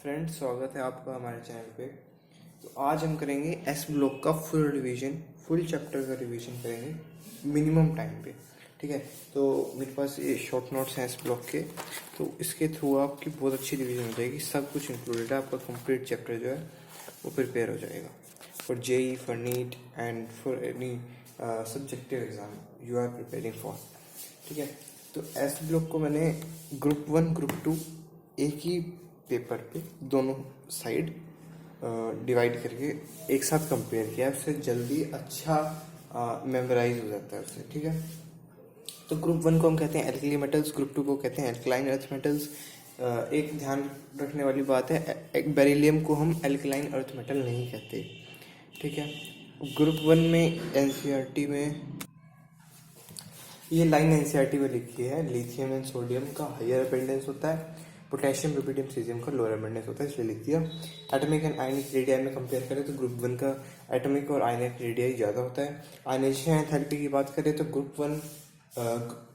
Friends, स्वागत है आपका हमारे चैनल पे। तो आज हम करेंगे एस ब्लॉक का फुल रिवीजन, फुल चैप्टर का रिवीजन करेंगे मिनिमम टाइम पे। ठीक है, तो मेरे पास ये शॉर्ट नोट्स हैं एस ब्लॉक के, तो इसके थ्रू आपकी बहुत अच्छी रिवीजन हो जाएगी। सब कुछ इंक्लूडेड है, आपका कंप्लीट चैप्टर जो है वो प्रिपेयर हो जाएगा for JEE, for NEET and for any subjective exam you are preparing for. ठीक है, तो एस ब्लॉक को मैंने ग्रुप 1 ग्रुप 2 एक ही पेपर पे दोनों साइड डिवाइड करके एक साथ कंपेयर किया है। उससे जल्दी अच्छा मेमोराइज हो जाता है उससे। ठीक है, तो ग्रुप 1 को हम कहते हैं एल्कली मेटल्स, ग्रुप 2 को कहते हैं एल्कलाइन अर्थ मेटल्स। एक ध्यान रखने वाली बात है, एक बेरिलियम को हम एल्कलाइन अर्थ मेटल नहीं कहते। ठीक है, ग्रुप 1 में एनसीईआरटी में ये लाइन एनसीईआरटी में लिखी है, लिथियम एंड सोडियम का हायर अबंडेंस होता है, पोटेशियम, रुबिडियम, सीजियम का लोअर अबंडेंस होता है, इसलिए लिख दिया। एटॉमिक एंड आयनिक रेडियाई में कंपेयर करें तो ग्रुप 1 का एटॉमिक और आयनिक रेडियाई ज़्यादा होता है। आयनेशन एंथैल्पी की बात करें तो ग्रुप 1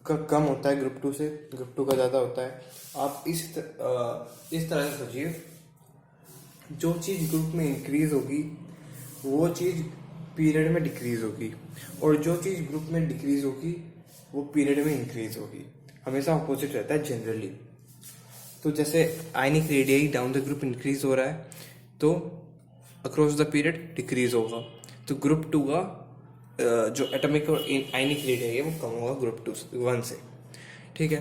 का कम होता है ग्रुप 2 से, ग्रुप 2 का ज़्यादा होता है। आप इस तरह से सोचिए, जो चीज़ ग्रुप में इंक्रीज होगी वो चीज़ पीरियड में डिक्रीज होगी, और जो चीज़ ग्रुप में डिक्रीज होगी वो पीरियड में इंक्रीज होगी। हमेशा अपोजिट रहता है जनरली। तो जैसे ionic radii down the group increase हो रहा है तो अक्रॉस द पीरियड डिक्रीज होगा। तो ग्रुप 2 का जो एटॉमिक और आयनिक रेडियाई है वो कम होगा ग्रुप 1 से। ठीक है,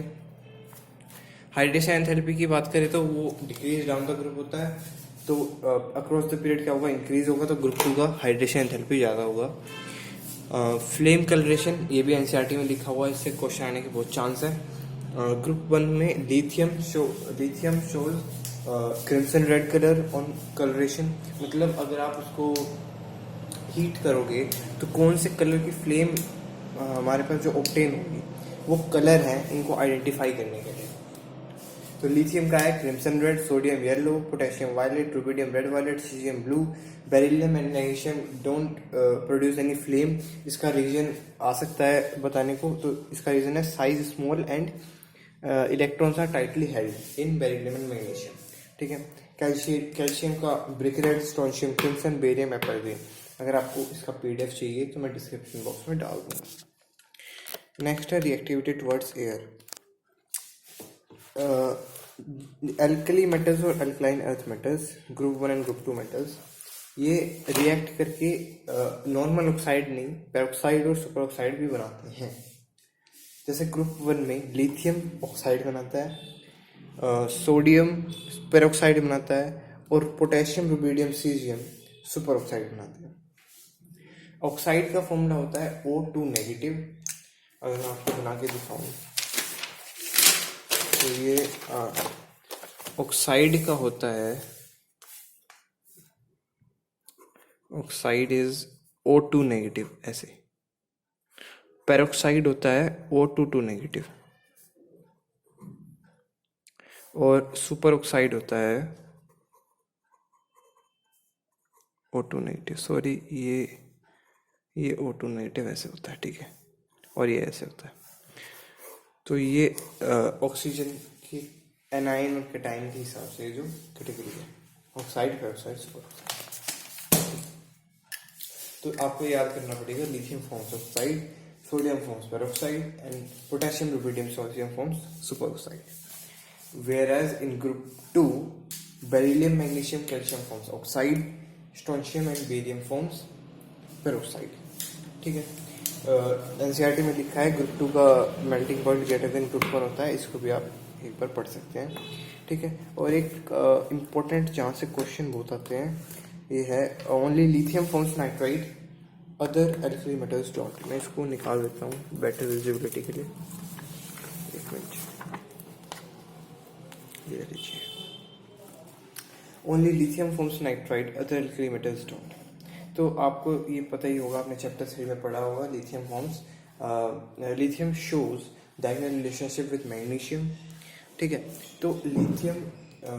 हाइड्रेशन एंथैल्पी की बात करें तो वो डिक्रीज डाउन द ग्रुप होता है, तो अक्रॉस द पीरियड क्या होगा, इंक्रीज होगा। तो ग्रुप 2 का हाइड्रेशन एंथैल्पी ज़्यादा होगा। फ्लेम कलरेशन ये भी एनसीईआरटी में लिखा हुआ है, इससे क्वेश्चन आने के बहुत चांस है। ग्रुप 1 में lithium shows crimson red colour on colouration, मतलब अगर आप उसको हीट करोगे तो कौन से कलर की फ्लेम हमारे पास जो ऑब्टेन होगी वो कलर है इनको आइडेंटिफाई करने के लिए। तो लिथियम का है crimson red, sodium yellow, potassium violet, rubidium red violet, caesium blue. Beryllium and magnesium don't produce any flame. इसका रीजन आ सकता है बताने को, तो इसका रीजन है size small and electrons are tightly held in beryllium and magnesium. ठीक है, कैल्शियम का brick red, strontium crimson, barium apple green. अगर आपको इसका पीडीएफ चाहिए तो मैं डिस्क्रिप्शन बॉक्स में डाल दूंगा। नेक्स्ट है reactivity towards air. Alkali metals और alkaline earth metals, group 1 and group 2 metals, ये रिएक्ट करके नॉर्मल ऑक्साइड नहीं, पेरोक्साइड और सुपर ऑक्साइड भी बनाते हैं। जैसे ग्रुप 1 में लिथियम ऑक्साइड बनाता है, सोडियम पेरोक्साइड बनाता है, और potassium, rubidium, caesium super oxide बनाते हैं। ऑक्साइड का फॉर्मूला होता है O2 नेगेटिव। अगर मैं आपको बना के दिखाऊं तो ये ऑक्साइड का होता है, ऑक्साइड इज O2 नेगेटिव ऐसे। पेरोक्साइड होता है O22 नेगेटिव, और सुपर ऑक्साइड होता है O2 नेगेटिव। सॉरी, ये O2 नेगेटिव ऐसे होता है। ठीक है, और ये ऐसे होता है। तो ये ऑक्सीजन की एनाइन और कैटाइन के हिसाब से जो कैटेगरी है, ऑक्साइड, पेरोक्साइड, सुपर ऑक्साइड। तो आपको याद करना पड़ेगा, lithium forms oxide, sodium forms peroxide, and potassium, rubidium, sodium forms super oxide. Whereas in group 2, beryllium, magnesium, calcium forms oxide, strontium and barium forms peroxide. ठीक है, NCERT में लिखा है ग्रुप 2 का melting point greater than group 1 होता है, इसको भी आप एक बार पढ़ सकते हैं। ठीक है, और एक इम्पोर्टेंट जहाँ से क्वेश्चन बहुत आते हैं ये है, only lithium forms nitride, other alkali metals don't. मैं इसको निकाल देता हूँ बेटर विजिबिलिटी के लिए। एक मिनट, ये लीजिए, only lithium forms nitride, other alkali metals don't. तो आपको ये पता ही होगा, आपने चैप्टर 3 में पढ़ा होगा, lithium forms, lithium shows diagonal relationship with magnesium. ठीक है, तो लिथियम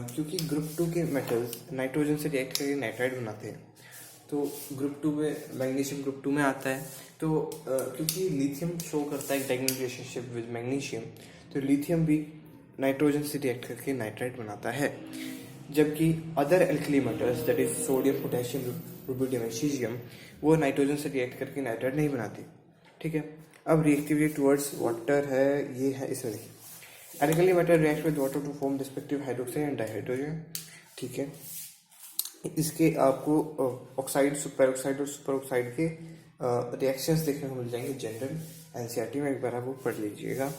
क्योंकि ग्रुप 2 के मेटल्स नाइट्रोजन से रिएक्ट करके नाइट्राइड बनाते हैं, तो ग्रुप 2 में मैग्नीशियम ग्रुप 2 में आता है। तो क्योंकि लिथियम शो करता है डायगोनल रिलेशनशिप विद मैग्नीशियम, तो लिथियम भी नाइट्रोजन से रिएक्ट करके नाइट्राइड बनाता है। जबकि other alkali metals that is sodium, potassium, rubidium and caesium वो नाइट्रोजन से रिएक्ट करके नाइट्राइड नहीं बनाती। ठीक है, अब रिएक्टिविटी टुवर्ड्स वाटर है, ये है इसमें देखिए, alkali metal react with water to form respective hydroxide and dihydrogen. ठीक है, इसके आपको ऑक्साइड, सुपर ऑक्साइड और सुपर ऑक्साइड के रिएक्शंस देखने को मिल जाएंगे जनरल एनसीईआरटी में, एक बार आप वो पढ़ लीजिएगा।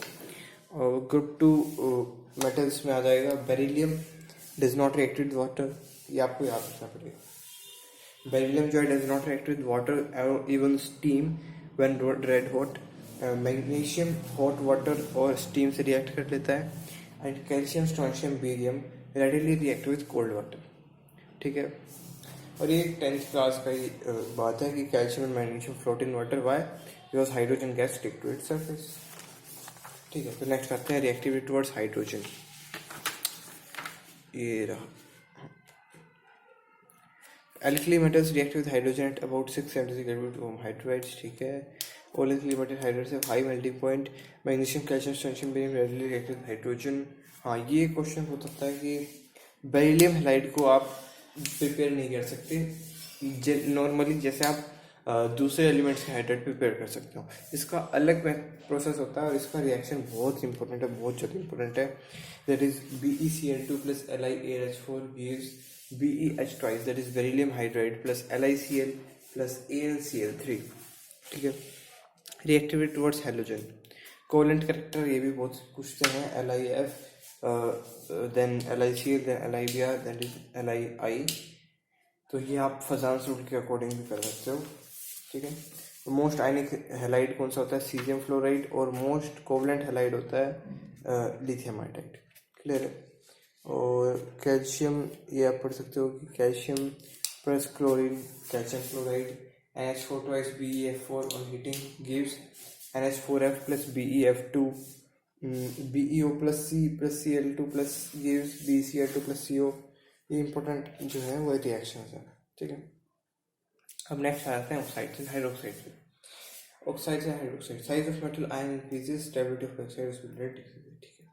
और ग्रुप 2 मेटल्स में आ जाएगा beryllium does not react with water, ये आपको याद रखना पड़ेगा। बेरिलियम जो है does not react with water even steam when red hot. Magnesium hot water और स्टीम से रिएक्ट कर लेता है। And calcium, strontium, barium readily react with cold water. ठीक है, और ये 10th क्लास का ही बात है कि calcium and magnesium float in water, why because hydrogen gas stick to its surface. ठीक है, तो नेक्स्ट आते हैं रिएक्टिविटी टुवर्ड्स हाइड्रोजन। ये रहा, alkali metals react with hydrogen at about 676 kelvin to form hydrides. ठीक है, all alkali metal hydrides have high melting point. Magnesium, calcium, strontium, beryllium readily react with hydrogen. हाँ, ये question हो सकता है कि बेरिलियम हैलाइड को आप प्रिपेयर नहीं कर सकते नॉर्मली, जैसे आप दूसरे एलिमेंट्स के हाइड्राइड प्रिपेयर कर सकते हो। इसका अलग प्रोसेस होता है और इसका रिएक्शन बहुत इंपॉर्टेंट है, बहुत ज़्यादा इंपॉर्टेंट है। That is BeCl2 plus LiAlH4 gives BeH twice, that is beryllium hydride plus LiCl plus AlCl3। ठीक है, reactivity towards halogen, covalent character ये भी बहुत पूछते हैं, LiF then LiCl then LiBr that is Li। तो ये आप फजांस रूल के अकॉर्डिंग भी कर सकते हो। ठीक है, तो मोस्ट आयनिक हैलाइड कौन सा होता है, सीजियम फ्लोराइड, और मोस्ट कोवलेंट हैलाइड होता है लिथियम आयोडाइड। क्लियर है, और कैल्शियम ये आप पढ़ सकते हो कि calcium plus chlorine, calcium fluoride, NH4 twice BeF4 on heating gives NH4F plus BeF2, BeO plus C plus Cl2 plus gives BeCl2 plus CO। ये इंपॉर्टेंट जो है वो रिएक्शन है। ठीक है, अब नेक्स्ट आते हैं ऑक्साइड से हाइड्रोक्साइड पे। ऑक्साइड से hydroxide, size of metal ion increases, stability of oxide decreases. ठीक है,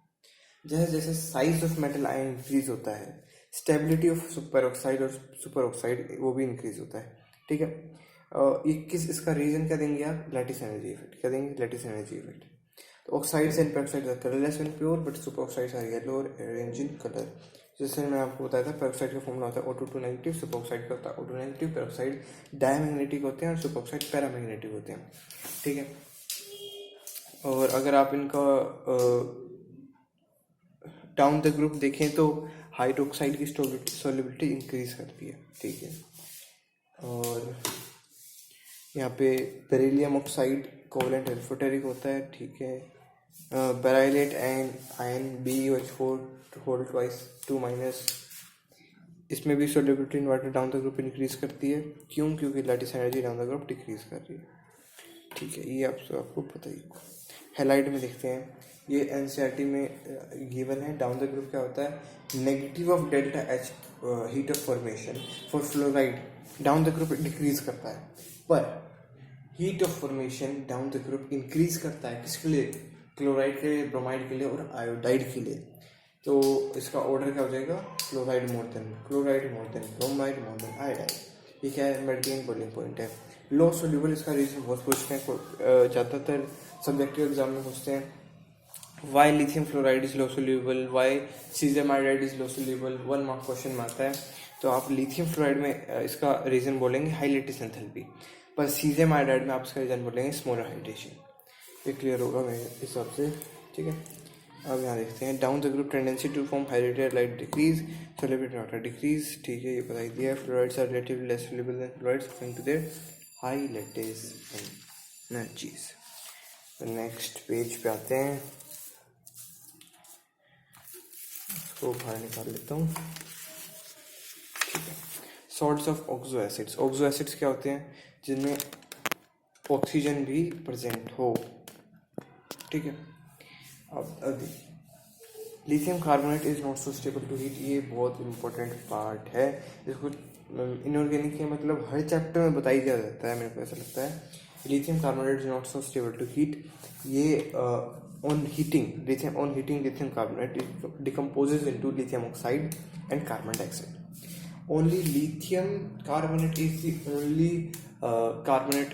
जैसे जैसे size of metal ion increase होता है, स्टेबिलिटी ऑफ सुपर ऑक्साइड और सुपर ऑक्साइड वो भी इंक्रीज होता है। ठीक है, ये किस, इसका रीजन क्या देंगे आप, लैटिस एनर्जी इफेक्ट। क्या देंगे, लैटिस एनर्जी इफेक्ट। तो oxides and peroxides are colourless and pure but super oxides are yellow और अरेंज इन कलर। जैसे मैं आपको बताया था, पेरोक्साइड का फॉर्मूला होता है O2 नेगेटिव, सुपर ऑक्साइड का होता है O2 नेगेटिव। पेरोक्साइड डायमैग्नेटिक होते हैं और सुपर ऑक्साइड पैरामैग्नेटिक होते हैं। ठीक है, और अगर आप इनका डाउन द ग्रुप देखें तो हाइड्रोक्साइड की सॉल्युबिलिटी इंक्रीज करती है। ठीक है, और यहाँ पे बेरिलियम ऑक्साइड कोवलेंट एल्फोटेरिक होता है। ठीक है, beryllate and ion BeOH4 whole twice 2-, इसमें भी solubility in water down the group increase करती है। क्यों, क्योंकि lattice energy down the group decrease कर रही है। ठीक है, ये आपको पता ही होगा। हैलाइड में देखते हैं, ये एनसीईआरटी में गिवन है। डाउन द ग्रुप क्या होता है, negative of delta H heat of formation for fluoride down the group decrease करता है, पर heat of formation down the group increase करता है किसके लिए, क्लोराइड के लिए, ब्रोमाइड के लिए और आयोडाइड के लिए। तो इसका ऑर्डर क्या हो जाएगा, chloride more than bromide more than iodide. ये क्या है, मेडिटेन बॉइलिंग पॉइंट है। लो सोल्यूबल, इसका रीजन बहुत पूछते हैं, ज़्यादातर सब्जेक्टिव एग्जाम में पूछते हैं। Why lithium fluoride is low soluble, why caesium iodide is low soluble, 1 mark question में आता है। तो आप लिथियम फ्लोराइड में इसका रीजन बोलेंगे हाई लेटिस एंथैल्पी, पर सीजियम आयोडाइड में आप इसका रीजन बोलेंगे स्मॉलर हाइड्रेशन। ये क्लियर होगा मेरे हिसाब से। ठीक है, अब यहाँ देखते हैं, down the group tendency to form hydrated light decrease, solubility water decrease. ठीक है, ये बताई दिया। Fluorides are relatively less soluble than fluorides according to their high lattice energies. तो नेक्स्ट पेज पे आते हैं, इसको बाहर निकाल लेता हूँ। ठीक है, salts of oxo acids. Oxo acids क्या होते हैं, जिनमें ऑक्सीजन भी प्रेजेंट हो। ठीक है, अब lithium carbonate is not so stable to heat, ये बहुत इंपॉर्टेंट पार्ट है। इसको इनऑर्गेनिक के मतलब हर चैप्टर में बताई जा जाता है, मेरे को ऐसा लगता है। Lithium carbonate is not so stable to heat, ये on heating lithium carbonate, it decomposes into lithium oxide and carbon dioxide. Only lithium carbonate is the only carbonate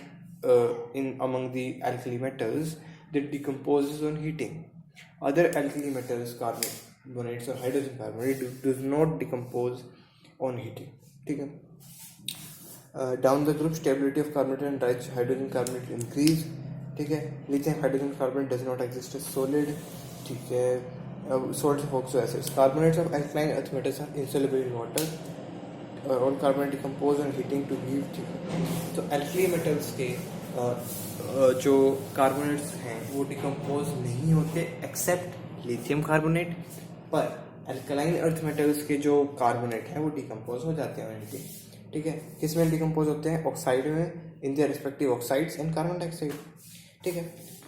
in among the alkali metals that decomposes on heating. Other alkali metals, carbonates or hydrogen carbonate, does not decompose on heating. ठीक है. Down the group, stability of carbonate and hydrogen carbonate increase. ठीक है. Lithium hydrogen carbonate does not exist as solid. ठीक है. Salts of oxo acids. Carbonates of alkaline earth metals are insoluble in water. All carbonate decompose on heating to give. तो alkali metals के जो carbonates हैं वो decompose नहीं होते accept lithium carbonate, पर अल्कलाइन अर्थ मेटल्स के जो कार्बोनेट हैं वो डिकम्पोज हो जाते हैं इनके. ठीक है. किस में डिकम्पोज होते हैं? ऑक्साइड में, in the respective oxides and carbon dioxide. ठीक है.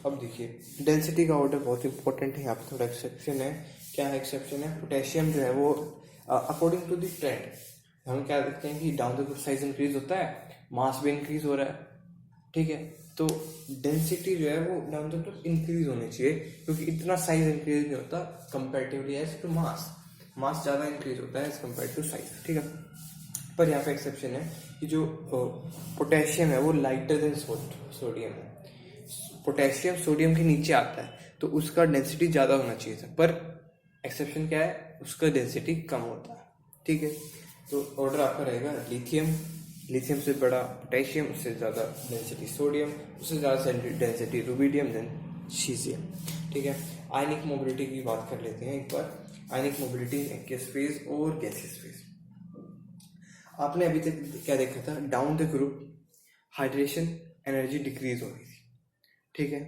अब देखिए डेंसिटी का ऑर्डर बहुत इंपॉर्टेंट है. यहाँ पे थोड़ा एक्सेप्शन है. क्या है एक्सेप्शन है? पोटेशियम जो है वो अकॉर्डिंग टू द ट्रेंड हम क्या देखते हैं कि down the group size increase होता है, मास भी इंक्रीज हो रहा है. ठीक है. तो डेंसिटी जो है वो डाउन द ग्रुप इंक्रीज होनी चाहिए, क्योंकि इतना साइज इंक्रीज नहीं होता कंपेरेटिवली एज टू मास. मास ज़्यादा इंक्रीज होता है एज कम्पेयर टू साइज. ठीक है. पर यहाँ पे एक्सेप्शन है कि जो पोटेशियम है वो लाइटर देन सोडियम है. पोटेशियम सोडियम के नीचे आता है तो उसका डेंसिटी ज़्यादा होना चाहिए था, पर एक्सेप्शन क्या है? उसका डेंसिटी कम होता है. ठीक है. तो ऑर्डर आपका रहेगा लिथियम से बड़ा पोटेशियम, उससे ज़्यादा डेंसिटी सोडियम, उससे ज़्यादा डेंसिटी रुबिडियम, देन सीजियम. ठीक है. आयनिक मोबिलिटी की बात कर लेते हैं एक बार. आयनिक मोबिलिटी एक्वियस फेज और गैसियस फेज. आपने अभी तक क्या देखा था? Down the group hydration energy decrease हो रही थी. ठीक है.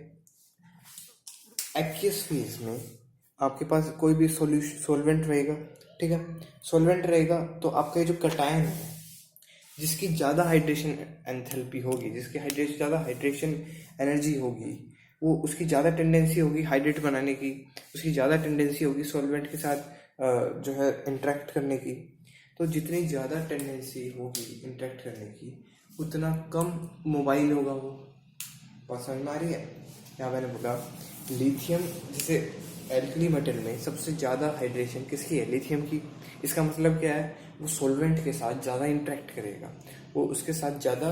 एक्वियस फेज में आपके पास कोई भी सोलवेंट रहेगा. ठीक है. सोलवेंट रहेगा तो आपका जो कटायन है, जिसकी ज़्यादा हाइड्रेशन एंथैल्पी होगी, जिसकी ज़्यादा हाइड्रेशन एनर्जी होगी, वो उसकी ज़्यादा टेंडेंसी होगी हाइड्रेट बनाने की, उसकी ज़्यादा टेंडेंसी होगी सॉल्वेंट के साथ जो है इंटरेक्ट करने की. तो जितनी ज़्यादा टेंडेंसी होगी इंटरेक्ट करने की, उतना कम मोबाइल होगा वो. बात समझ में आ रही है? यहाँ मैंने बोला लिथियम, जैसे एल्कली मेटल में सबसे ज़्यादा हाइड्रेशन किसकी है? लिथियम की. इसका मतलब क्या है? वो सॉल्वेंट के साथ ज़्यादा इंटरेक्ट करेगा, वो उसके साथ ज़्यादा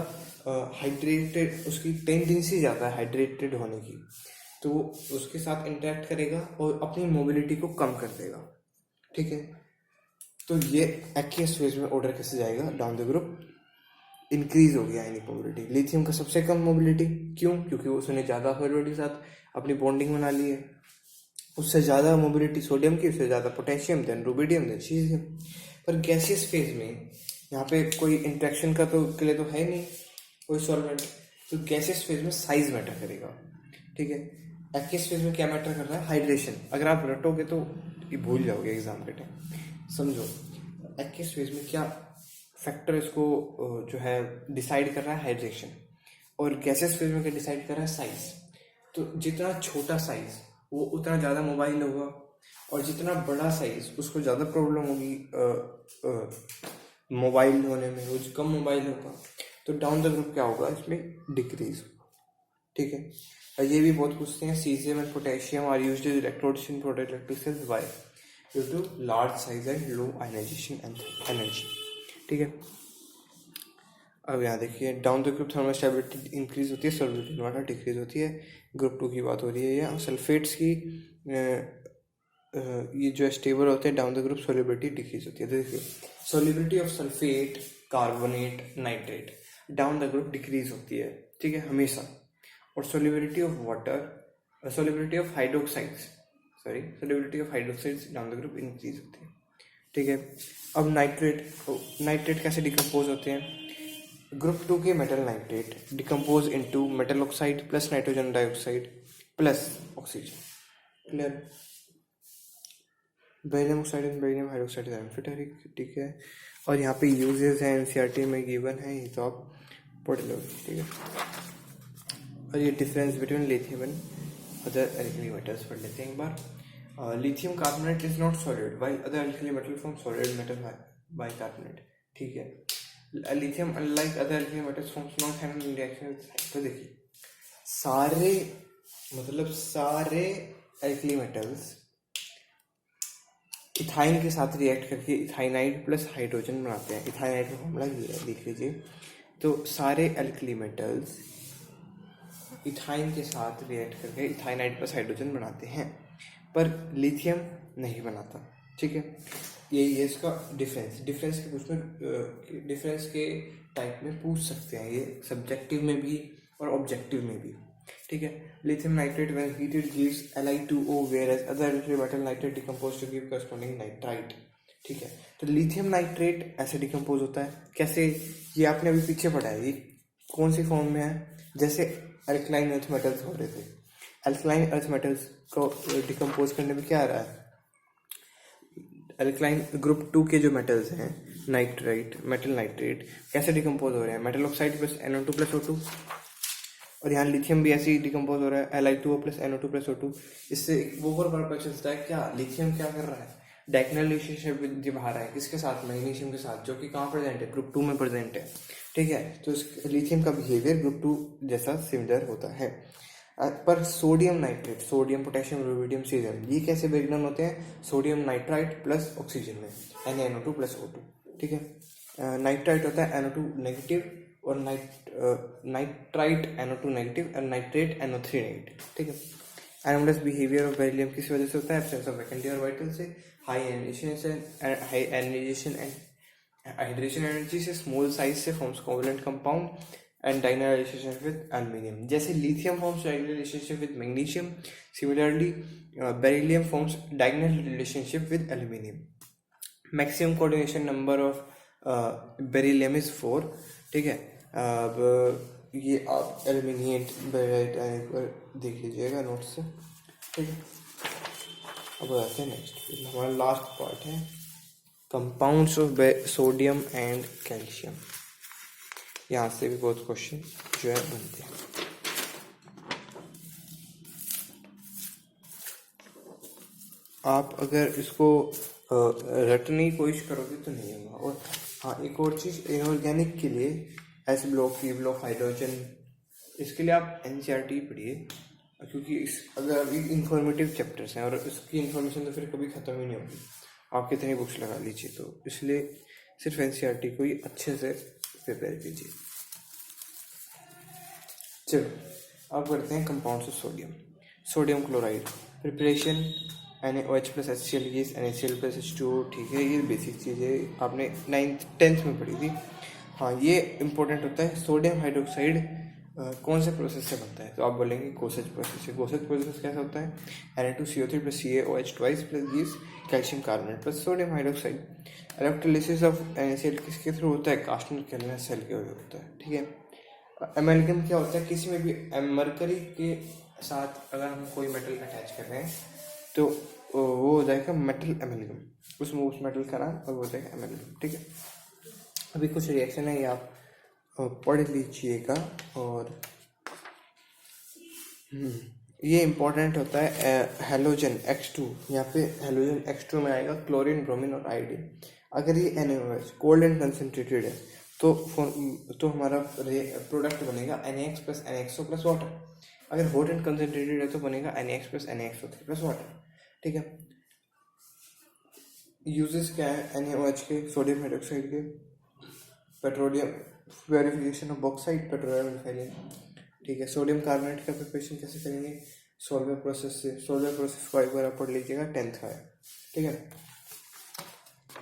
हाइड्रेटेड, उसकी टेंडेंसी ज़्यादा है हाइड्रेटेड होने की, तो वो उसके साथ इंटरेक्ट करेगा और अपनी मोबिलिटी को कम कर देगा. ठीक है. तो ये एक्वियस फेज में ऑर्डर कैसे जाएगा? डाउन द ग्रुप इंक्रीज हो गया आयनिक मोबिलिटी. लिथियम का सबसे कम मोबिलिटी. क्यों? क्योंकि उसने ज़्यादा सॉल्वेंट के साथ अपनी बॉन्डिंग बना ली है. उससे ज़्यादा मोबिलिटी सोडियम की, उससे ज़्यादा potassium, then rubidium, then caesium. पर गैसियस फेज में यहाँ पे कोई इंट्रैक्शन का तो के लिए तो है नहीं कोई सॉल्वेंट, तो गैसियस फेज में साइज मैटर करेगा. ठीक है. एक्वियस फेज में क्या मैटर कर रहा है? हाइड्रेशन. अगर आप रटोगे तो ये भूल जाओगे एग्जाम के टाइम. समझो एक्वियस फेज में क्या फैक्टर इसको जो है डिसाइड कर रहा है? हाइड्रेशन. और गैसियस फेज में क्या डिसाइड कर रहा है? साइज. तो जितना छोटा साइज वो उतना ज़्यादा मोबाइल होगा, और जितना बड़ा साइज उसको ज़्यादा प्रॉब्लम होगी मोबाइल होने में, वो कम मोबाइल होगा. तो डाउन द ग्रुप क्या होगा? इसमें डिक्रीज होगा. ठीक है. और ये भी बहुत पूछते हैं, caesium and potassium are used as electrodes in protoelectric cells. Why? Due to large size and low ionisation energy. ठीक है. अब यहाँ देखिए down the group thermal stability increase होती है, सॉल्युबिलिटी इन वाटर डिक्रीज होती है. ग्रुप 2 की बात हो रही है. यहाँ सल्फेट्स की ये जो स्टेबल होते हैं down the group solubility decrease होती है. तो देखिए solubility of sulphate, carbonate, nitrate down the group decrease होती है. ठीक है, हमेशा. और solubility of water, solubility of hydroxides down the group increase होती है. ठीक है. अब नाइट्रेट कैसे डिकम्पोज होते हैं? ग्रुप 2 के metal nitrate decompose into metal oxide plus nitrogen dioxide plus oxygen. Clear? Barium oxide and barium hydroxide is amphoteric. ठीक है. और यहाँ पे यूजेस हैं एनसीईआरटी में गिवन है, ये तो आप पढ़ लो. ठीक है. और ये difference between lithium and other alkali metals पढ़ लेते हैं एक बार. Lithium carbonate is not solid, while other alkali metal from solid metal bicarbonate. ठीक है. Lithium unlike other alkali metals forms not have reaction. तो देखिए सारे एल्कली मेटल्स इथाइन के साथ रिएक्ट करके इथाइनाइड प्लस हाइड्रोजन बनाते हैं। इथाइनाइड का फॉर्मूला ये है, देख लीजिए। तो सारे एल्कली मेटल्स इथाइन के साथ रिएक्ट करके इथाइनाइड प्लस हाइड्रोजन बनाते हैं, पर लिथियम नहीं बनाता। ठीक है, यही है इसका डिफरेंस के कुछ में डिफरेंस के टाइप में पूछ सकते हैं, ये सब्जेक्टिव में भी और ऑब्जेक्टिव में भी। ठीक है, lithium nitrate when heated gives Li2O whereas other metal nitrate decompose to give corresponding nitrite। ठीक है, तो लिथियम नाइट्रेट ऐसे डिकम्पोज होता है कैसे, ये आपने अभी पीछे पढ़ा है। ये कौन सी फॉर्म में है, जैसे अल्कलाइन अर्थ मेटल्स हो रहे थे। अल्कलाइन अर्थ मेटल्स को डिकम्पोज करने में क्या आ रहा है, अल्कलाइन ग्रुप 2 के जो मेटल्स हैं नाइट्राइट, मेटल नाइट्रेट कैसे डिकम्पोज हो रहे हैं, metal oxide plus NO2 plus O2। और यहाँ लिथियम भी ऐसे ही डिकम्पोज हो रहा है, Li2O plus NO2 plus O2। इससे वो और पता चलता है क्या लिथियम क्या कर रहा है, डायगोनल रिलेशनशिप निभा रहा है किसके साथ, मैग्नीशियम के साथ, जो कि कहाँ प्रेजेंट है, ग्रुप 2 में प्रेजेंट है। ठीक है, तो लिथियम का बिहेवियर ग्रुप 2 जैसा सिमिलर होता है। पर sodium nitrate, sodium potassium rubidium season, ये कैसे ब्रेकडाउन होते हैं, सोडियम नाइट्राइट प्लस ऑक्सीजन में NaNO2 प्लस O2। ठीक है, नाइट्राइट होता है NO2 नेगेटिव और नाइट्राइट NO2 नेगेटिव और नाइट्रेट NO3 नेगेटिव। ठीक है, एनोमलस बिहेवियर ऑफ बेरिलियम किस वजह से होता है, एब्सेंस ऑफ वैकेंसी ऑर्बिटल से, high ionisation and hydration energy से, स्मॉल साइज से forms covalent compound and diagonal relationship with aluminium. जैसे lithium forms diagonal relationship with magnesium, similarly beryllium forms diagonal relationship with aluminium. Maximum coordination number of beryllium is 4। ठीक है, अब ये आप एल्यूमिनियट पर देख लीजिएगा नोट से। ठीक है, अब आते हैं नेक्स्ट, हमारा लास्ट पार्ट है compounds of sodium and calcium. यहाँ से भी बहुत क्वेश्चन जो है बनते हैं। आप अगर इसको रटने की कोशिश करोगे तो नहीं होगा। और हाँ, एक और चीज़ इनऑर्गेनिक के लिए S block, P block, hydrogen, इसके लिए आप NCERT पढ़िए, क्योंकि इस अगर अभी इंफॉर्मेटिव चैप्टर्स हैं और इसकी इन्फॉर्मेशन तो फिर कभी ख़त्म ही नहीं होगी, आप कितनी बुक्स लगा लीजिए। तो इसलिए सिर्फ NCERT को ही अच्छे से प्रिपेयर कीजिए। चलो अब करते हैं compounds of sodium. Sodium chloride preparation NaOH plus HCl NaCl plus H2O। ठीक है, ये बेसिक चीज़ें आपने 9th 10th में पढ़ी थी। हाँ, ये इंपॉर्टेंट होता है। सोडियम हाइड्रोक्साइड कौन से प्रोसेस से बनता है, तो आप बोलेंगे गोसेज प्रोसेस से। गोसेज प्रोसेस कैसा होता है, Na2CO3 plus CaOH twice plus gives calcium carbonate plus sodium hydroxide. Electrolysis of NaCl किसके थ्रू होता है, कास्टन कैलना सेल के वजह होता है। ठीक है, एमेल्गम क्या होता है, किसी में भी मरकरी के साथ अगर हम कोई मेटल अटैच कर रहे हैं तो वो हो जाएगा मेटल एमेल्गम, उसमें उस मेटल का नाम और वो हो जाएगा एमेल्गम। ठीक है, अभी कुछ रिएक्शन है ये आप पढ़ लीजिएगा। और ये इम्पोर्टेंट होता है हेलोजन X2। यहाँ पे हेलोजन X2 में आएगा क्लोरीन, ब्रोमीन और आयोडीन। अगर ये NaOH कोल्ड एंड कंसनट्रेटेड है तो हमारा प्रोडक्ट बनेगा NaX plus NaXO plus water. अगर हॉट एंड कंसनट्रेटेड है तो बनेगा NaX plus NaXO3 plus water. ठीक है, यूजेस क्या है NaOH के, सोडियम हाइड्रोक्साइड के, petroleum purification of bauxite, petroleum refining. ठीक है, सोडियम कार्बोनेट का प्रिपरेशन कैसे करेंगे, सोल्वर प्रोसेस से। सोल्वर प्रोसेस को एक बार आप पढ़ लीजिएगा, 10th का है। ठीक है,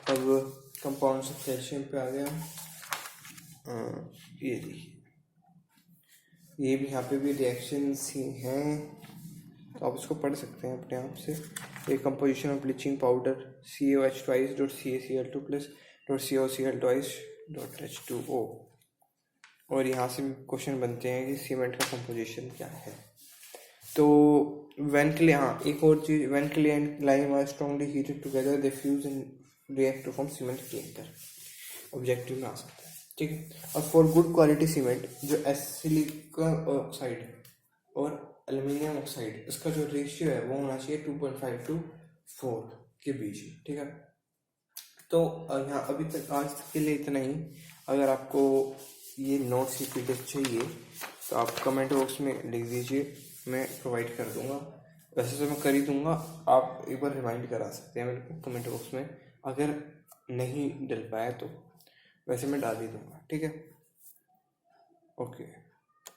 अब कंपाउंड्स ऑफ कैल्शियम पे आ गया। ये देखिए, ये भी यहाँ पे भी रिएक्शंस ही हैं, तो आप इसको पढ़ सकते हैं अपने आप से। ये composition of bleaching powder CaOH twice dot CaCl2 plus dot CaOCl twice dot H2O। और यहाँ से भी क्वेश्चन बनते हैं कि सीमेंट का कंपोजिशन क्या है। तो व्हेन क्ले, हाँ एक और चीज़, when clay and lime are strongly heated together they fuse and react to form cement clinker. Objective में आ सकता है। ठीक है, और फॉर गुड क्वालिटी सीमेंट जो सिलिकॉन ऑक्साइड और एल्यूमिनियम ऑक्साइड, इसका जो रेशियो है वो होना चाहिए 2.5 to 4 के बीच। ठीक है, तो यहाँ अभी तक आज तक के लिए इतना ही। अगर आपको ये नोट्स PDF चाहिए तो आप कमेंट बॉक्स में लिख दीजिए, मैं प्रोवाइड कर दूंगा। वैसे तो मैं कर ही दूंगा, आप एक बार रिमाइंड करा सकते हैं मेरे को कमेंट बॉक्स में, अगर नहीं डल पाया तो। वैसे मैं डाल ही दूंगा, ठीक है। ओके।